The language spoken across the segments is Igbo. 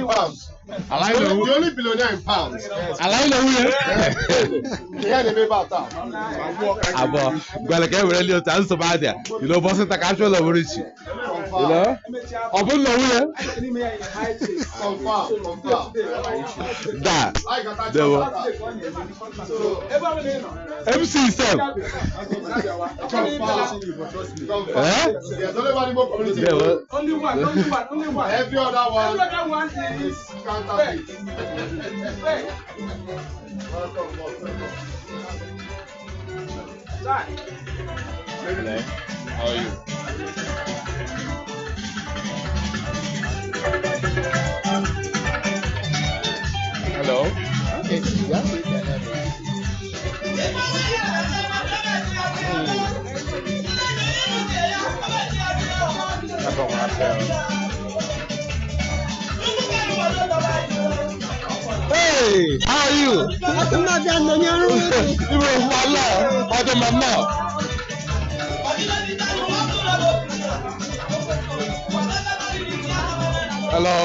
pounds. I like the only billionaire in pounds. I like the Yeah, they about that. Well, again, we're really to answer bad there. You know, boss, the casual of rich. You know, open the way. That there were MC Sam. Only one. Every other one is counterfeit. Hello, how are you? Hello. Okay, yeah. Hey, how are you? Hello.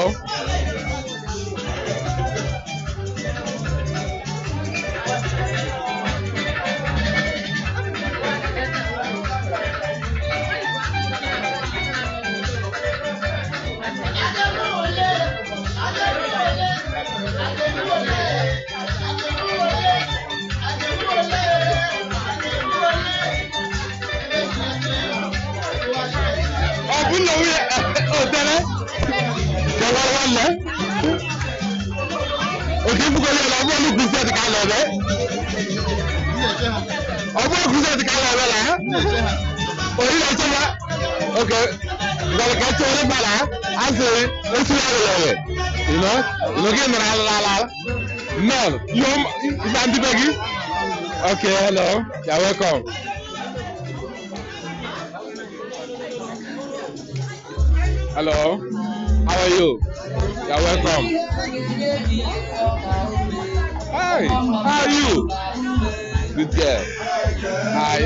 Okay, you gotta catch all the bala. I say, let's see you know, looking at no, you're Auntie Peggy. Okay, hello, you're welcome. Hello, how are you? You're welcome. Hi, how are you? Good girl. Hi.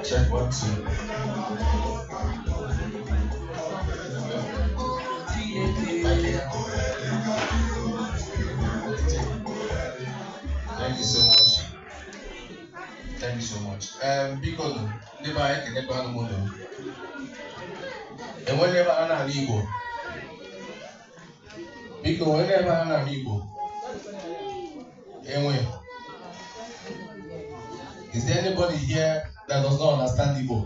Check 1, 2. Thank you so much. Thank you so much. Because never I can never know. And whenever I'm Igbo, because whenever I'm Igbo, anyway, is there anybody here that does not understand Igbo?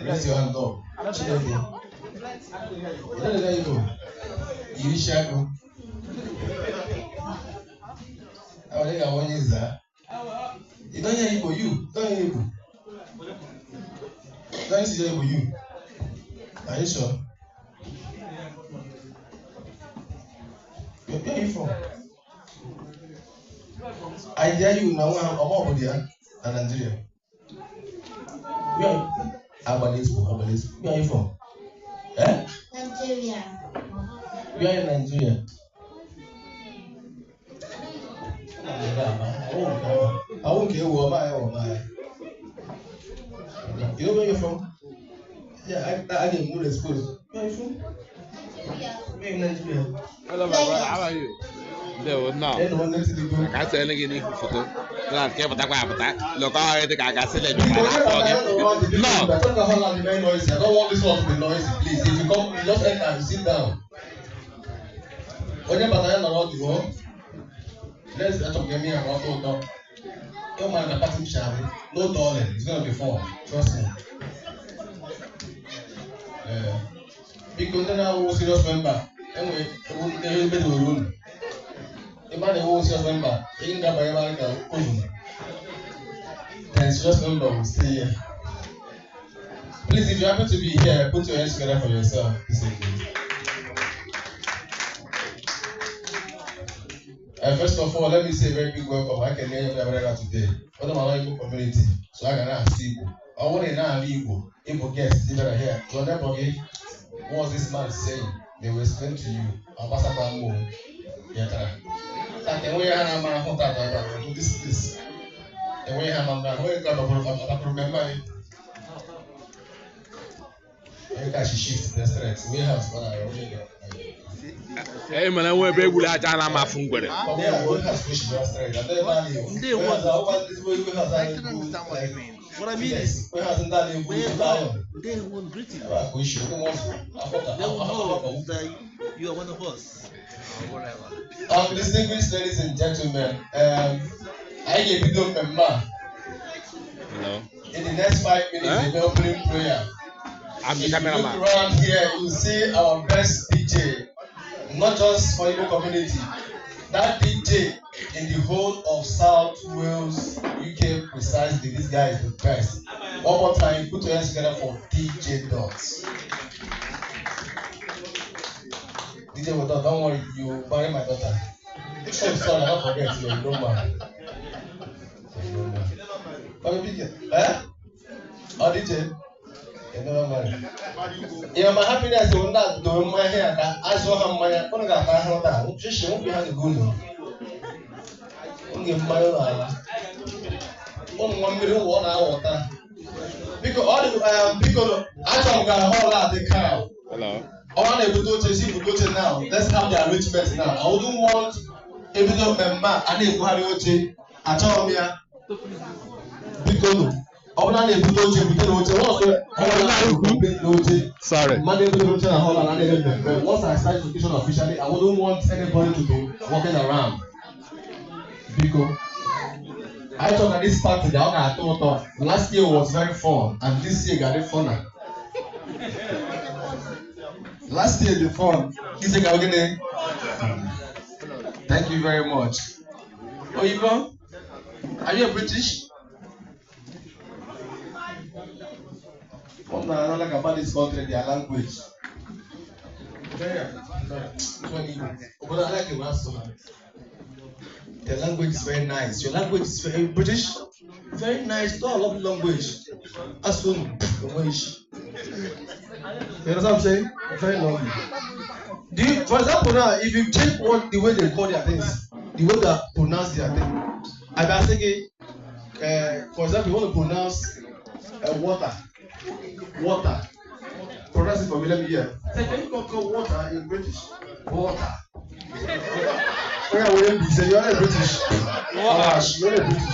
Raise your hand up. You don't know Igbo. Irishago. I think I want you that. You don't hear Igbo, you. Don't hear Igbo. Don't see Igbo, you. Are you sure? Where are you from? I dare you now. I'm over there in Nigeria. Where are you? Abalesco. Where are you from? Nigeria. We are in Nigeria. I won't care who am I. You know where you're from? Yeah, I didn't know this place. Where are you from? We're in Nigeria. Hello, my brother. How are you? There was no. I can't say anything photo. No. Look, I think I can see it. No. I don't want this one to be noisy, please. If you come, just enter and sit down. Let's talk to me about talk. Don't mind the party, Charlie. No darling, it's gonna be fun. Trust me. Because then I was serious member. Anyway, they will rule. The man who was serious member, in the Bible, then serious member will stay here. Please, if you happen to be here, put your hands together for yourself. First of all, let me say a very big welcome. I can hear you today. What am I Igbo community? So I can ask Igbo. I want to know Igbo guests even here. So never forget what was this man saying. They will explain to you. Ambassador Yatra. That way I am this. The way I am I remember. You can shift the strength. We have Hey man, I want to be able to have my phone. We have switched the strength. I can understand what you mean. What I mean is, they won't greet you. They will know that you are one of us. Or whatever. Distinguished ladies and gentlemen, I give you member. In the next 5 minutes, the opening prayer. I'm the If you look cameraman. around here, you see our best DJ, not just for Igbo community. That DJ in the whole of South Wales, UK precisely, this guy is the best. One more time, put your hands together for DJ Dots. DJ Dots, don't worry, you marry my daughter. Oh, sorry, I don't forget, you know man. Oh, DJ? You never marry. Yeah, my happiness will not do my hair. I saw how my phone got my hand down. She won't be having a good one. Give my on 1 million 1 hour. Because all the people, I don't got a whole lot of the cow. Hello. All they will do is go to now. Let's have the arrangements now. I wouldn't want a bit of a man. I need to have it. I told me, because ọbụna na-ebute oche ebute n'oche Sorry. Once I start education officially, I wouldn't want anybody to be walking around. Because I thought that this party that I thought last year was very fun and this year got it funner. Last year the fun, this year got it. Thank you very much. Oyibo, are you a British? One thing I don't like about this country, their language. But I like it. Their language is very nice. Your language is very British, very nice. Don't love language. As soon you understand what I'm saying? Very lovely. For example, now if you check the way they call their things, the way they pronounce their thing, I was thinking, for example, you want to pronounce water. Water. Pronounce it for me, let me hear. Say, can you call water in British? Water. Say, you're not a British. You're not a British.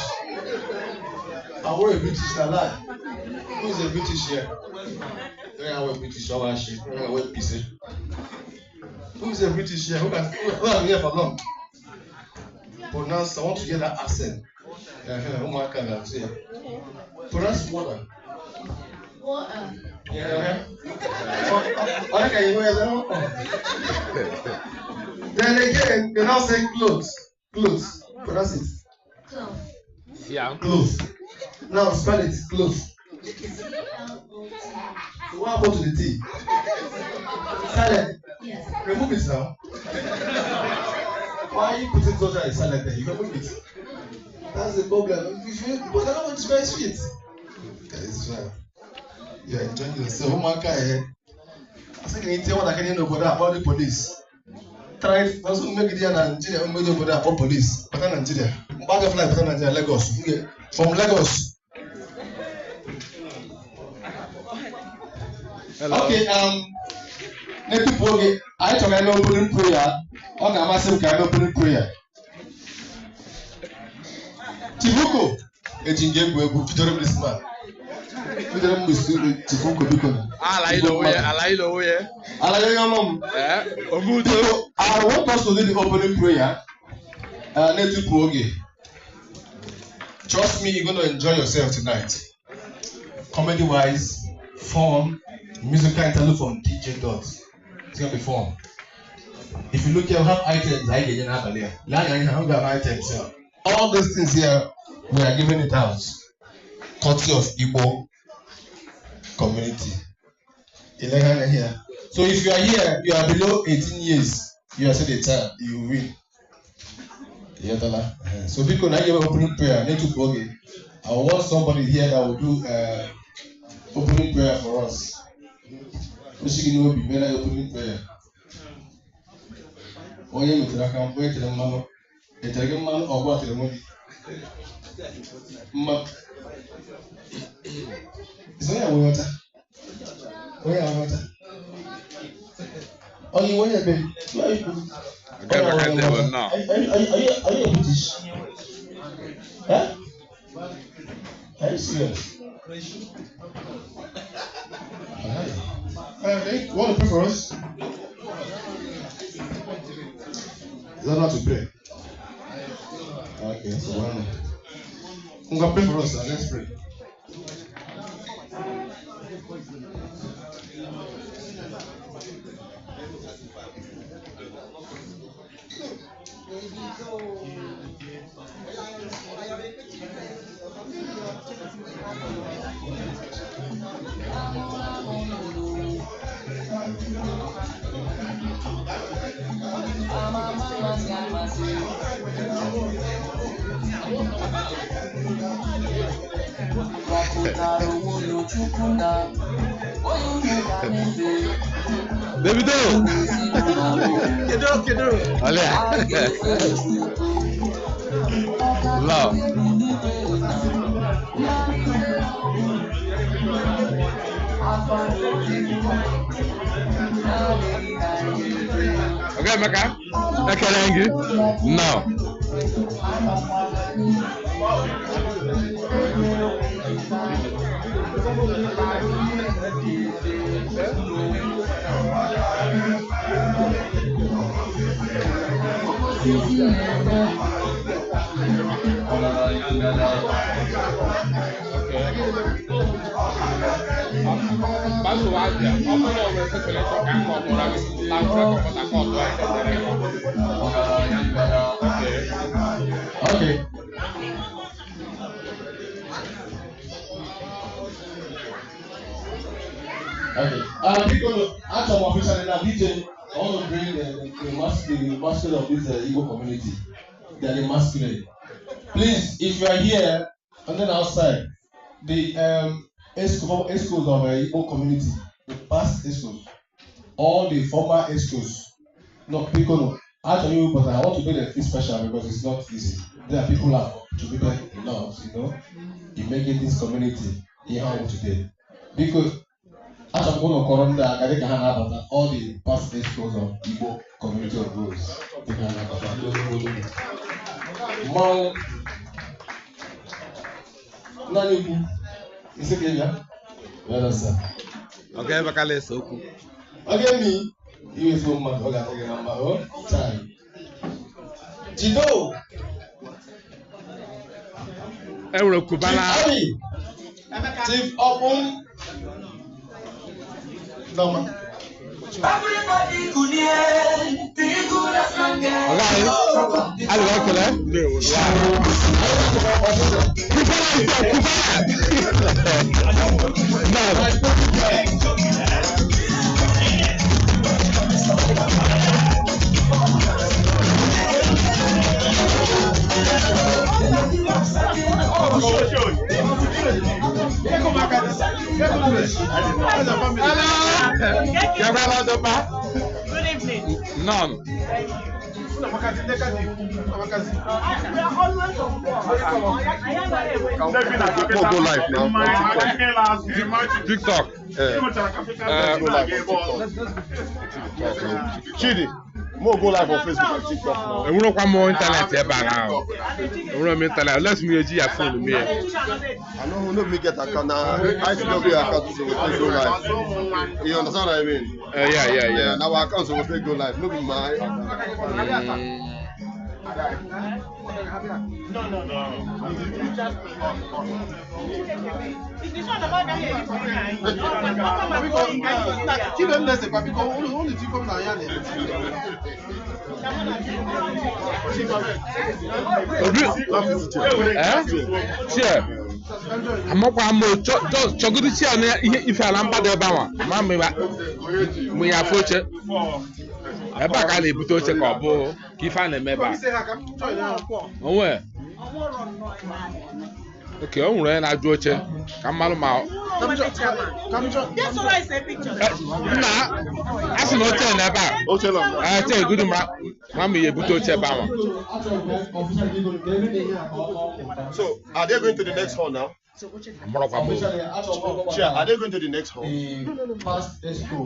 I want a British, I lie. Who is a British here? I want a British, I want a British. Who is a British here? Who are here for long? Pronounce, I want to hear that accent. Pronounce water. Water. Yeah. Then again, you now say clothes. Clothes. Pronounce it. Clothes. Yeah. Clothes. Now spell it. Clothes. So what happened to the T? Silent. Yes. Remove it now. Why are you putting clothes in silent there? You can remove it. That's the problem. But I don't it's very sweet. It's fine. You're enjoying yourself. I think you tell what I can know about the police. Try it. Also make it here in Nigeria. Make it about police. But in Nigeria. Bag of life. But in Nigeria, Lagos. From Lagos. Hello. Okay. Let me pray. I talk about opening prayer. Okay, I'm asking about opening prayer. Chibuko. Ejinge Gwebu. Featuring this man. Featuring Chibuko Bikon. I want us to do the opening prayer. Let you pray. Trust me, you're going to enjoy yourself tonight. Comedy wise, fun, Musical interlude from DJ Dots. It's gonna be fun. If you look here, we have items. I get have items here. All these things here, we are giving it out. Courtesy of Igbo Community. Here. So if you are here, you are below 18 years, you are still the child, you win. So because now you have opening prayer, need to bogey. I want somebody here that will do opening prayer for us. She can be better opening prayer. Oh, you can wait till the man. It's a good man or what the money. It's only water. Water. Oh, you want to be? Are you British? Huh? Are you serious? Okay, you want to pray for us? You don't know how to pray. Okay, so one. I'm going to pray for us. Let's pray. Baby do. Kedo. Olha. Love. Okay, Maka. Okay, thank you. No. Okay. People, after my official DJ, I want to bring the masquerade of this Igbo community. They are the masquerade. Please, if you are here and then outside, the schools of Igbo community, the past schools, all the former schools, no people. Actually, but I want to make it special because it's not easy. There are people who have contributed enough, in making this community here today. Because as I'm going to Corona, I think I have all the past schools of Igbo Community of Wales. Mom, Nanibu, is it Kenya? Well, sir. Okay, Bakale Soku. Okay, me. You is one man. Okay, take a number. Oh, time. Jido. Euro Kubala. Chief Obun. No man. Everybody could hear, be good as man get. Okay. I like that. Good evening. None. We are always on board. Go live now. TikTok. Chidi, go live on Facebook and TikTok now. And we don't want more internet here by now. We don't internet. Let's me a phone me. I know no me get account now. I still be account so we can go live. You understand what I mean? Yeah. Now our account so we can go live. No be my account. No. I'm not going to chocolate if I am bad about Mamma. We are fortunate. Ebe a ka na-ebute oche ka ọ bụ ka ife a na-eme ebe a. Onwe. Okay, o nwere onye na-ajụ oche ka mmalụ ma. Nna, a sị na oche na ebe a. Oche nọ. Oche egudu ma ma ya ebute oche ebe ahụ. So, are they going to the next hall now? Chair, are they going to the next hall? Past expo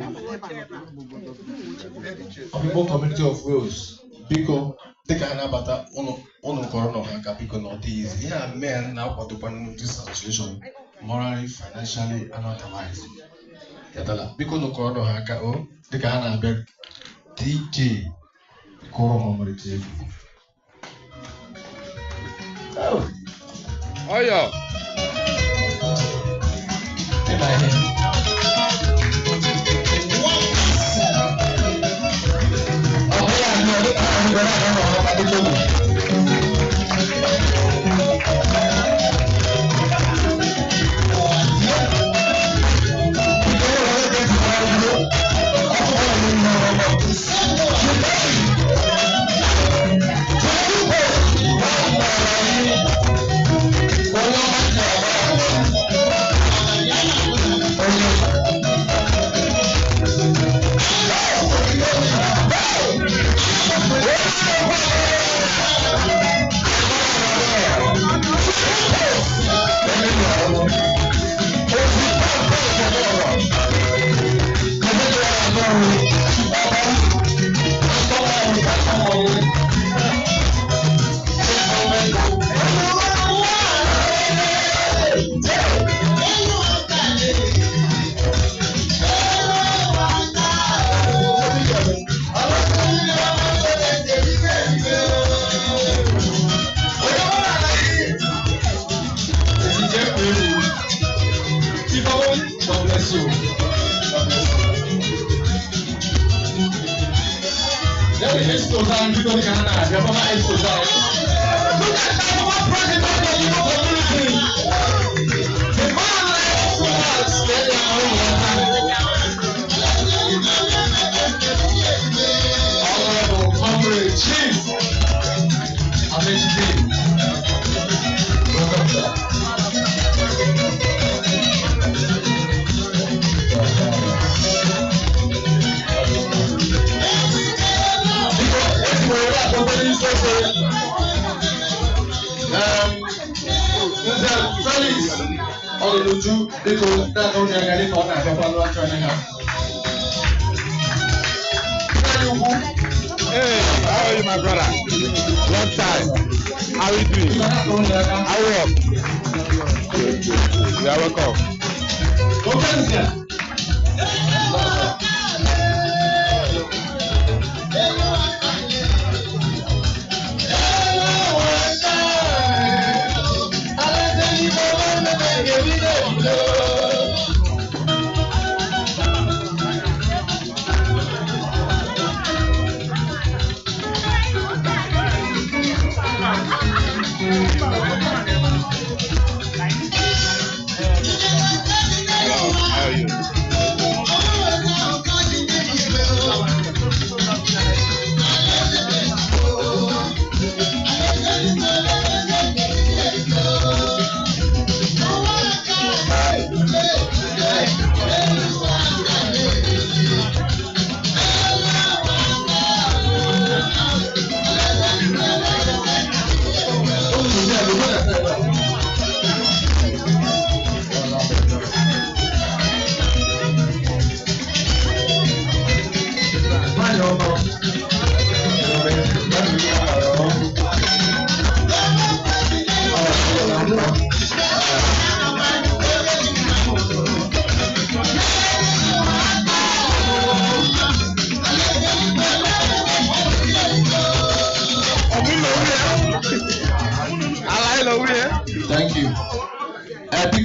of Igbo Community of Wales. Because they can have that on corona because not easy. Yeah, men now what to put this situation morally, financially, and otherwise. Because no corona haka oh, they can have DJ corona TV. Oh yeah. Hey, how are you, my brother? Long time. How are you doing? How are you? You are welcome. How are you?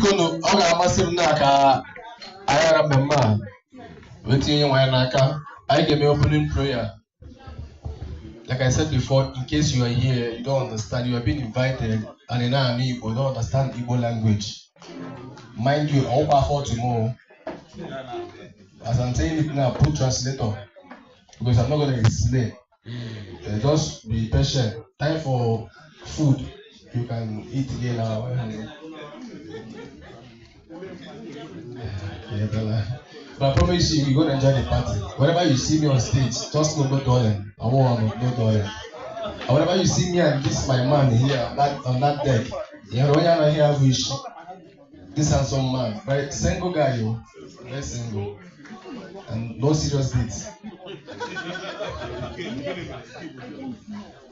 biko no ọ ga-amasị m na ka anyị ara mmemme a wee tinye nwanyị n'aka. Anyị ga-eme opening prayer. Like I said before, in case you are here, you don't understand, you are being invited, and in our Igbo, don't understand Igbo language. Mind you, I'll offer tomorrow. As I'm saying it now, put translator, because I'm not going to explain. Just be patient. Time for food. You can eat here now. But I promise you, you're going to enjoy the party. Whenever you see me on stage, just know no darling. I won't no darling. And whenever you see me and this my man here on that deck, you know, you're here wish. This handsome man, right? Single guy, you, very single, and no serious dates.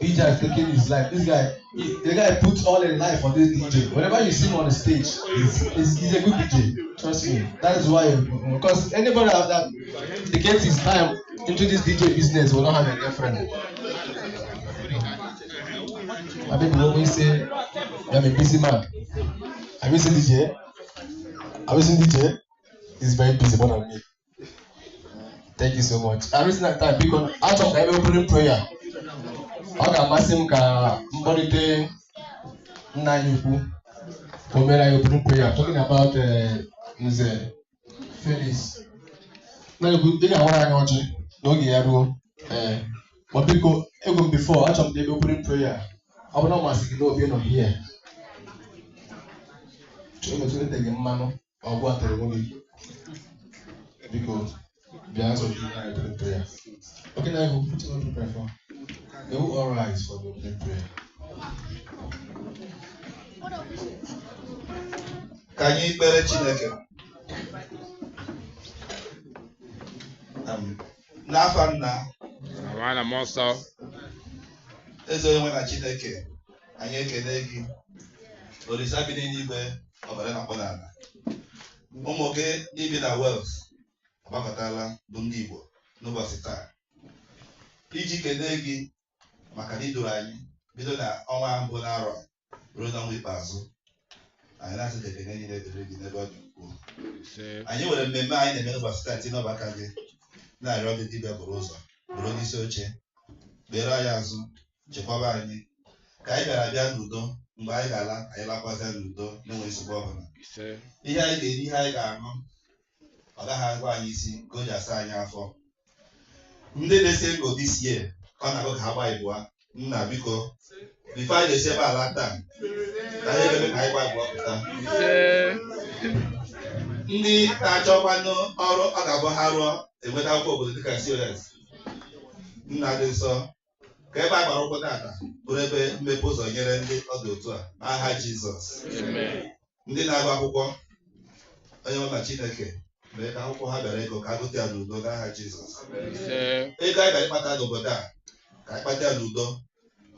DJ is taking his life. This guy, the guy puts all his life on this DJ. Whenever you see him on the stage, he's a good DJ. Trust me. That is why, because anybody that dedicates his time into this DJ business will not have a girlfriend. I think we always say, I'm a busy man. Have you seen DJ? Have you seen DJ? He's very busy more than me. Thank you so much. I reason that time because out of every opening prayer, I can massive monitor Nanyuku for me opening prayer. Talking about Phyllis. Now you think I want to know you. No get but because even before out of the opening prayer, I will not must know being on here. So I'm going to take a man or go to the movie because. The answer to the prayer. Okay, now we'll put on the prayer for. They will all rise for the opening prayer. Can you bear Chineke? Nafanna. Awana monster. Ezo when a Chineke. Anye kenegi. Orisa bi n'igwe obere na kpọdana. Ụmụke ibi na Wales. Agbakọtala bụ ndị Igbo n'ụbọchị taa iji kelee gị maka na idoro anyị bido na ọnwa mbụ n'arọ ruo n'ọnwa ikpeazụ. Anyị na-asị ka ekele niile dịrị gị n'ebe ọ dị ukwuu. Anyị nwere mmemme anyị na-eme n'ụbọchị taa tinye n'ọba aka gị na-arịọ gị dibịa bụrụ ụzọ bụrụ n'isi oche kpere anyị azụ chekwaba anyị ka anyị bịa n'udo mgbe anyị ga-ala anyị lakwazịa n'udo n'enweghị nsogbu ọbụla. Ihe anyị ga-eri ihe anyị ga-aṅụ ọ gaghị agwa anyị isi ka o ji asa anyị afọ. Ndị na-esi ego this year ọ na-agụ ka ha gba Igbo nna biko bifo anyị na-esi ebe ala taa ka anyị ga-eme ka anyị gba Igbo pụta. Ndị na-achọkwanụ ọrụ ọ ga-abụ ha rụọ enweta akwụkwọ obodo dịka COS nna dị nsọ ka ebe a gbara ụkwụ tata bụrụ ebe mmepe ụzọ nyere ndị ọ dị otu a n'aha Jizọs. Ndị na-agụ akwụkwọ onye nwe na Chineke mee ka akwụkwọ ha bịara ego ka a gụta ya n'udo n'aha Jizọs. Ego anyị bịara ịkpata n'obodo a ka anyị kpata ya n'udo.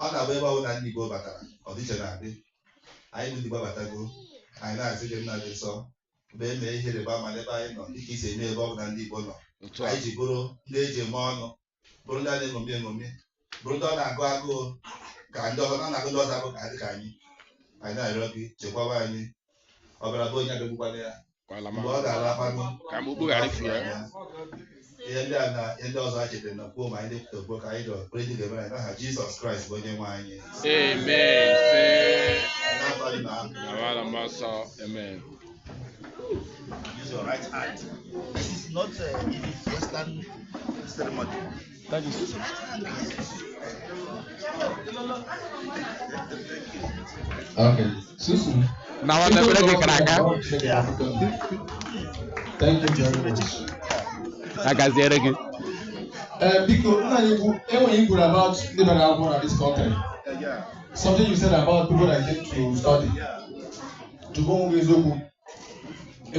Ọ na-abụ ebe ọbụla ndị Igbo batara ọdịiche na-adị. Anyị ndị Igbo batago anyị na-asị gị nna dị nsọ mgbe e mee ihe rịba ama n'ebe anyị nọ dịka isi eme ebe ọbụla ndị Igbo nọ. Anyị ji bụrụ ndị eji eme ọnụ bụrụ ndị a na-eṅomi eṅomi bụrụ ndị ọ na-agụ agụụ ka ndị ọzọ na-agụ ndị ọzọ agụ ka dị ka anyị. Anyị na-arịọ gị chekwaba anyị ọbara bụ onye abịagbukwana ya mgbe ọ ga-alakwanụ ihe ndị a na ndị ọzọ a chetara na kwuo ma anyị dịpụta ka anyị dọrọ kpere ndị ga-eme anyị n'aha Jizọs Kraịst bụ onye nwe anyị. Amen. Use your right hand. This is not Western ceremony. That is. Okay. Susu. Now I'm going to Thank you very much. Because when you go about the at this country, something you said about people that came to study, to go with Zoku. I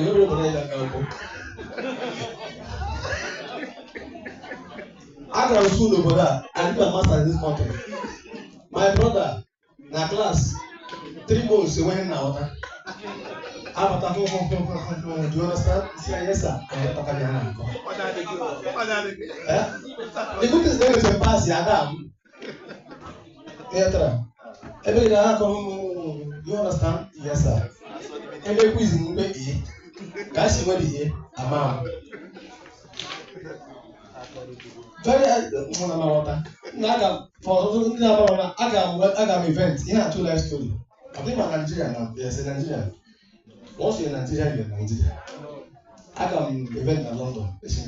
got a school over there. I did a master in this country. My brother, in a class, 3 months he went now. Do you understand? He said, yes, sir. The good is there is a pass, Adam. You understand? Yes, sir. Ebe quiz in Ube E. That's where the amount. Very Naga for Agam event. He had 2 life story. I think I'm Nigerian now. Yes, in Nigeria. Once you're in Nigeria, you're in Nigeria. Agam event in London. This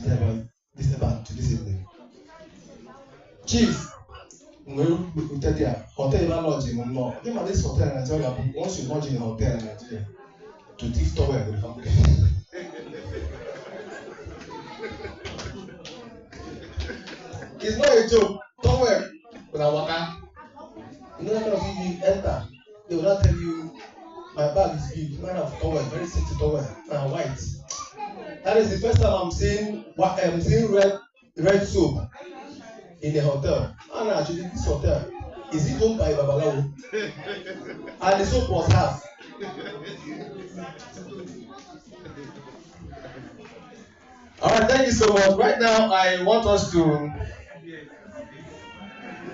about to this evening. Chief, we tell you, hotel lodging or no. Give me this hotel in Nigeria. Once you lodge in a hotel in Nigeria, to thief towel with the family. It's not a joke. Towel with a water. You know, if you enter, they will not tell you my bag is big. Man of towel, very sexy towel, and white. That is the first time I'm seeing red soap in a hotel. And actually, this hotel is it owned by Babalawo? And the soap was half. All right, thank you so much. Right now, I want us to.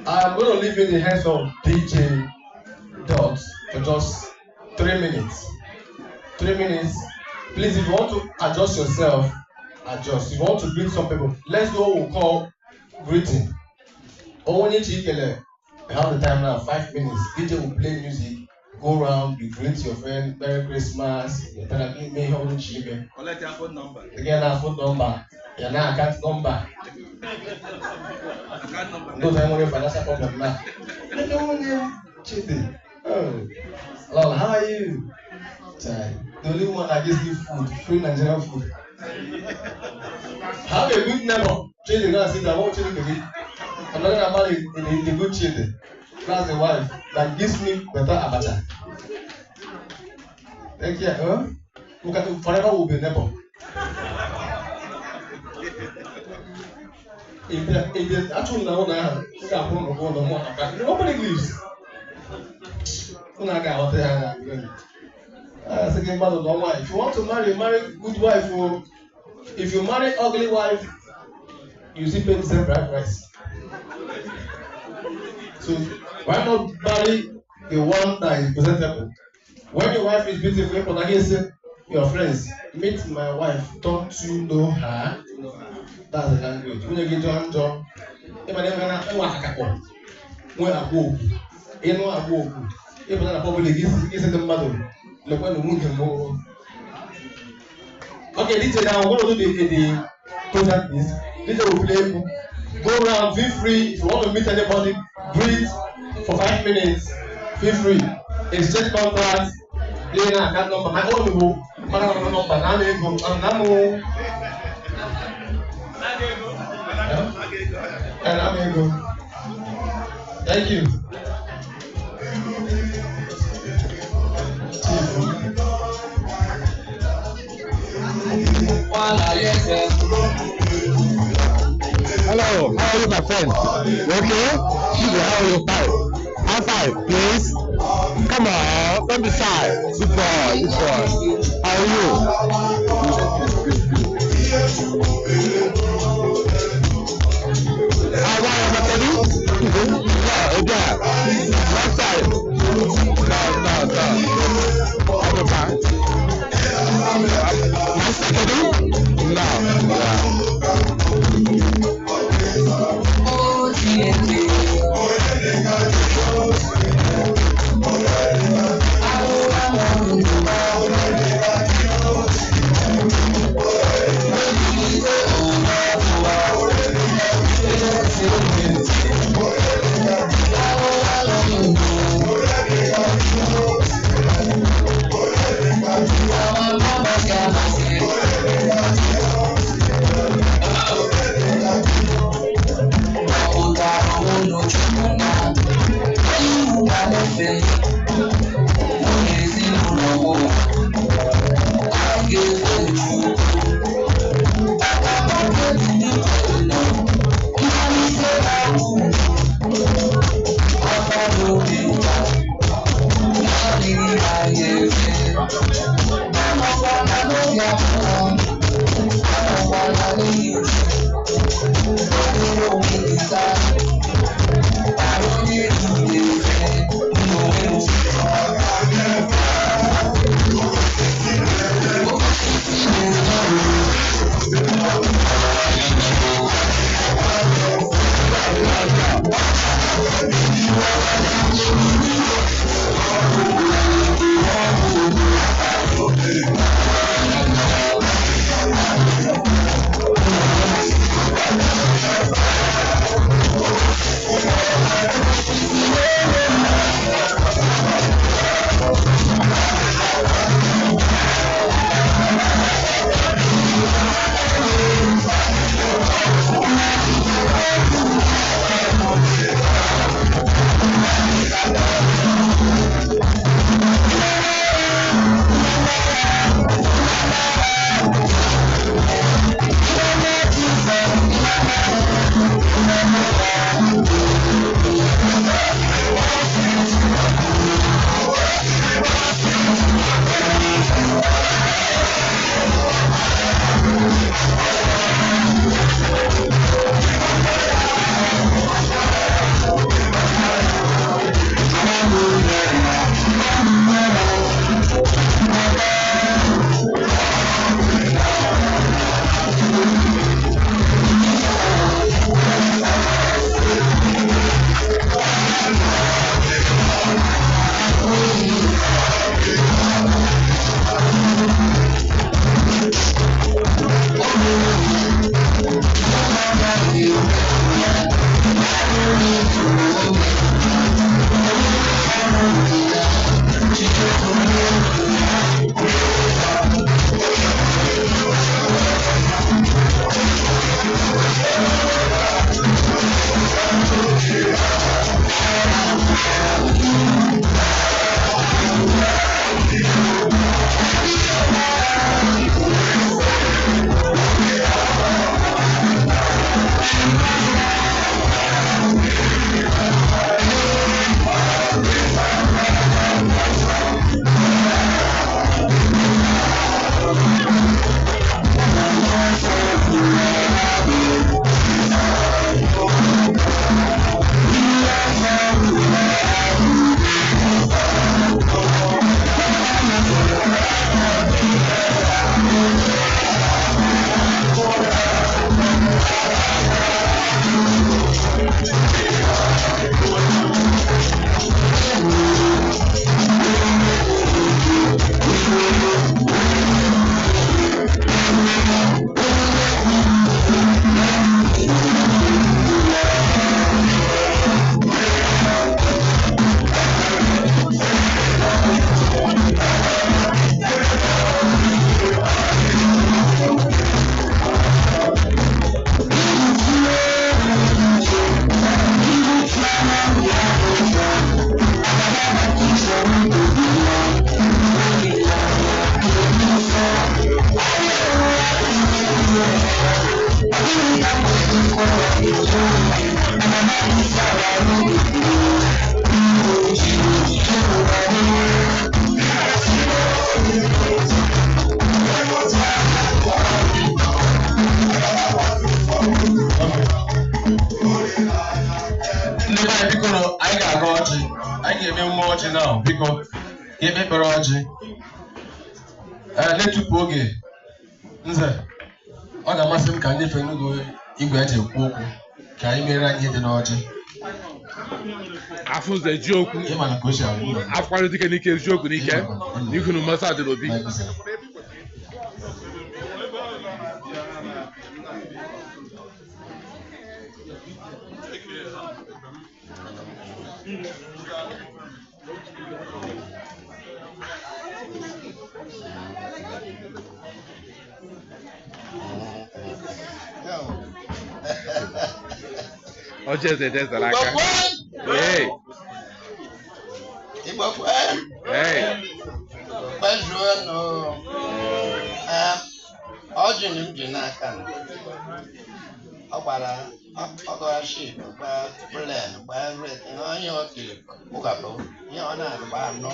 I'm going to leave you in the hands of DJ Dot for just 3 minutes. 3 minutes. Please, if you want to adjust yourself, adjust. If you want to greet some people, let's do what we call greeting. We have the time now, 5 minutes. DJ will play music, go around, you greet your friend, Merry Christmas, you tell them, may hold you. Collect your phone number. Again, our phone number. Your account number. Account number. No time for financial problem now. Cheating. Oh, Lord, how are you? The only one that gives me food, free Nigerian food. Have a good neighbor. Children, now sit down. What children to be? I'm not about the good children. That's the wife that gives me better abacha. Thank you. Look at you. Forever will be neighbor. If the actual now, nobody leaves. If you want to marry good wife. If you marry ugly wife, you see pay the same price. So why not marry the one that is presentable? When your wife is beautiful, but again say your friends, meet my wife. Don't you know her? That's the language. When you get John, if I never know what when I go, you know I go. If I probably is the mother. Look when the moon go. Okay, DJ now we're going to do the project piece. DJ will play. Go around, feel free. If you want to meet anybody, breathe for 5 minutes. Feel free. Exchange contracts. Play now, that number. My own number. Thank you. Hello, how are you, my friend? You okay? How are you? Fine. High five, please. Come on, don't be shy. Good boy, good boy. How are you? How are you, Matthew? Yeah, okay. Left side. No. Other side. ga-aga ọjị. Anyị ga-eme mmụọ ọjị now, biko. Ga-ekpekpere ọjị. N'etupu oge, Nze, ọ ga-amasị m ka ndị fe n'ugo igwe eji ekwu okwu ka anyị mere anyị ihe dị n'ọjị. Afụ Nze ji okwu. Ịma na ka o si arụ. Afụkwara dike n'ike ji okwu n'ike. N'ihu na mmasị adị n'obi. Oche se te salaca. Hey. Igbo kwen. Hey. Kwezuo no. Ọjị m ji n'aka m. Ọ gbara sheep, gba plan, gba red, onye otu ụkapụ, ihe ọ na-agba anọ.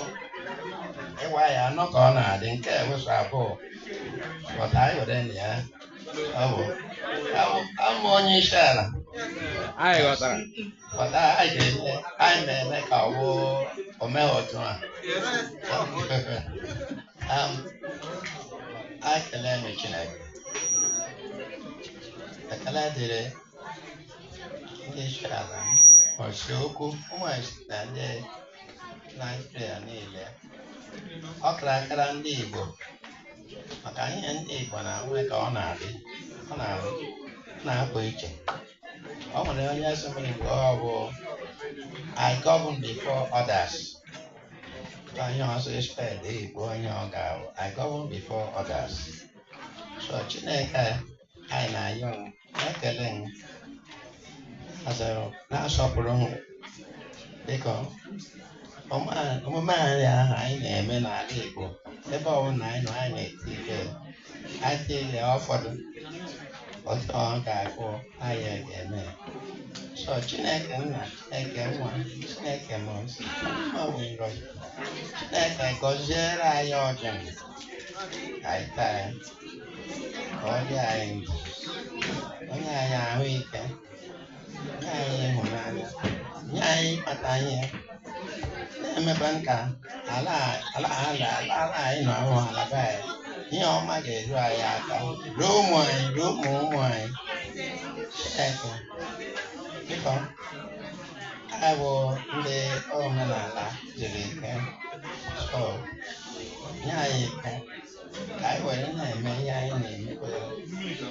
Ịwa ya anọ ka ọ na-adị nke ewesụ abụọ. Ọta anyị were na ya. Ọ bụ amụ onye isi ala. Anyị ghọtara. Ọta anyị na-eme ka ọ bụ omee otu a. Anyị kelee m Chineke. Ekele dịrị ndị isi ala ọchị okwu ụmụ na ndị Naịjirịa niile. Ọ kara akara ndị Igbo maka ihe ndị Igbo na-enwe ka ọ na-adị na-apụ iche. Ọ nwere onye sị m Igbo ọ bụ I govern before others. Onye ọzọ sped Igbo onye ọ ga-abụ I govern before others. So Chineke anyị na-ayọ ekele na-asọpụrụ dịka omume anyị ahụ anyị na-eme n'ala Igbo ebe ọbụla anyị nọ anyị na-eti ike anyị ile ụfọdụ otu ọ ga-agụ anyị ga-eme. So Chineke nna Chineke nwa Chineke mmụọ nsọ Chineke gọziere anyị ọjị anyị taa ka ọ dị anyị onye anyị ahụike nye anyị ịhụnanya nye anyị ịkpata ihe na-emebe nka ala anyị nọ ahụ ala be anyị ihe ọma ga-eru anyị aka ruo ụmụ anyị ruo ụmụ anyị. Chineke biko anyị bụ ndị omenala jiri ike so nye anyị ike ka anyị were na-eme ihe anyị na-eme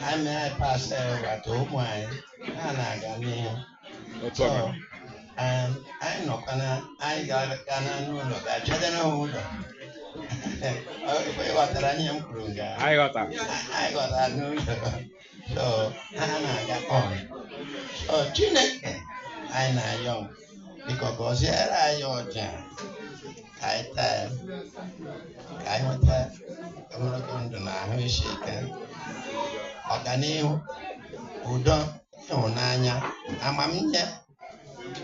anyị mee anyị pasị wata ụmụ anyị ha na-aga n'ihu. So anyị nọkwana anyị ga-aga n'ụlọ ga-achọdere ha ụlọ ịghọtara ihe m kwuru nga anyị ghọtara n'ụlọ so ha na-aga on. So Chineke anyị na-ayọ biko gọziere anyị ọja ka anyị taa ka anyị nweta ogologo ndụ na ahụ isi ike ọganihu udo ịhụnanya amamihe.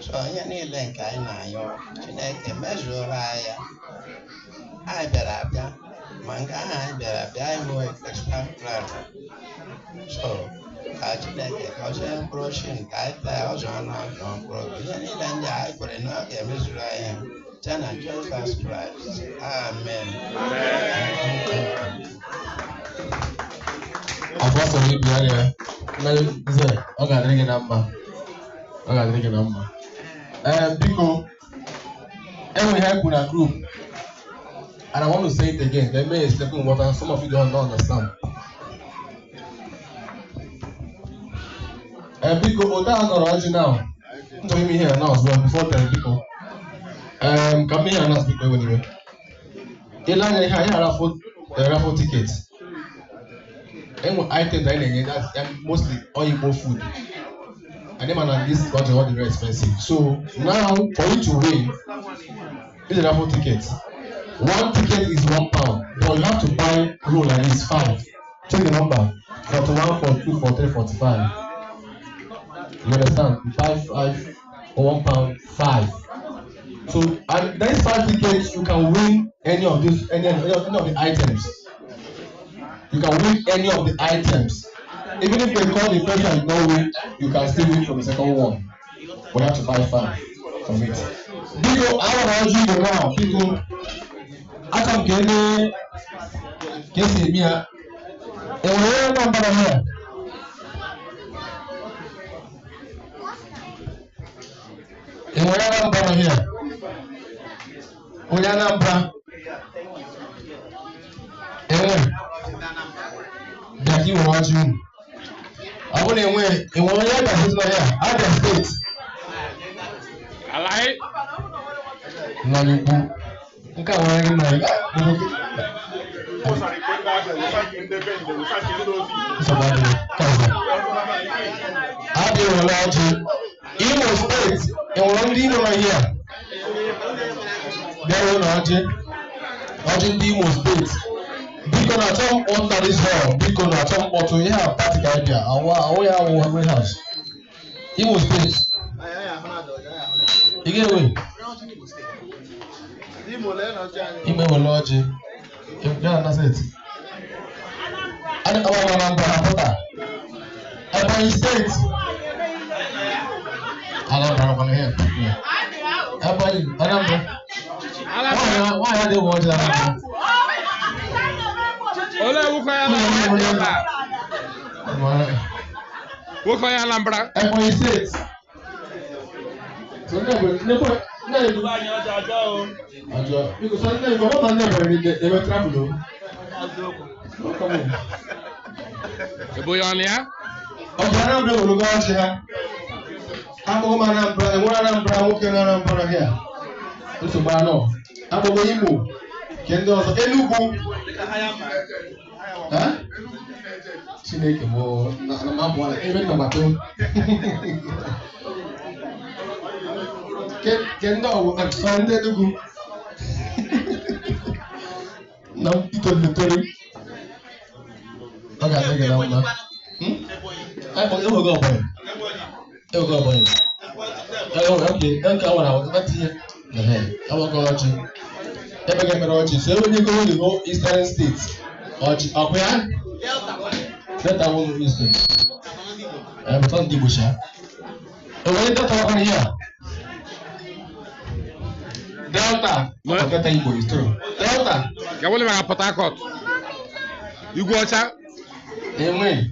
So ihe niile nke anyị na-ayọ Chineke mezuoro anyị ya. Anyị bịara abịa ma nke ahụ anyị bịara abịa anyị hụ extra plan. So ka Chineke gọzie mkpụrụ ochi nke anyị taa ọzọ ọnụ ọzọ mkpụrụ ihe niile ndị anyị kwere na ọ ga-emezuru anyị ha site na Jesus Christ. Amen. Apostle Ibianya, ọ ga-adịrị gị na mma. Ọ ga-adịrị gị na mma. Biko, enweghị ekwu na group, and I want to say it again. There may step in water. Some of you don't understand. Biko, Oda Agoroji now. Join me here now as well before 10 people. Come here and ask people anyway. Ilanya, I have raffle tickets. And items that's mostly all Igbo food. And then this is what is very expensive. So now for you to win, this is raffle tickets. One ticket is £1, but you have to buy roll like this 5. Check the number 41, 42, 43, 45. You understand? You buy 5 for £1, 5. So and these 5 tickets you can win any of these any of the items. You can win any of the items. Even if they call the first one you don't win, you can still win from the second one. But you have to buy 5 from it. Biko, our ọjị Igbo now. Biko, aka m ka esi eme ya. Enwere nọmba here. Enwere nọmba here. Onye Anambra. That you want you. I want to win. You want to hear that he's not here. I can state. I like. No, you can't wear him like that. I'll be allowed to. Igbo state. And one Igbo right here. There will not be. Not in Igbo state. Biko na tom under this hall. Biko na tom auto. You have party idea. Our house. Igbo state. You get away. Igbo lodge. Yeah, that's it. And our Anambra. Ebonyi state. Anambra on here. Ebonyi, Anambra. Why are they watching Anambra? Hola, Wukoya Alhambra. Ebonyi state. So never. Because I never travel. Come on. Eboyonia. Anambra will go out here. I'm going Anambra. Anambra. Anambra here. This is Bano. I'm going Igbo. Kendo Enugu. Huh? Chineke mo na mabwa even number 2. Kendo Sunday Enugu. Now people literally. Okay, take it out now. I will go boy. Okay, don't come out. That's here. I will go out. Never get me out. So when you go to the Eastern States, or where? Delta will Eastern. I'm not the bush. And when that one here? Delta. Delta Igbo is true. Delta. You want to have Port Harcourt? You go outside? Amen.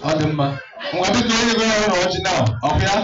Ademma. What are you going to watch now? Okay.